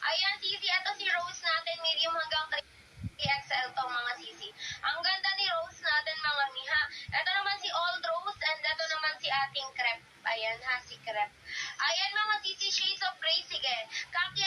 Ayan, Sisi, ito si Rose natin, medium hanggang 3XL to mga Sisi. Ang ganda ni Rose natin mga miha. Ito naman si Old Rose and ito naman si ating crepe. Ayan ha, si crepe. Ayan mga Sisi, shades of gray. Sige, kaki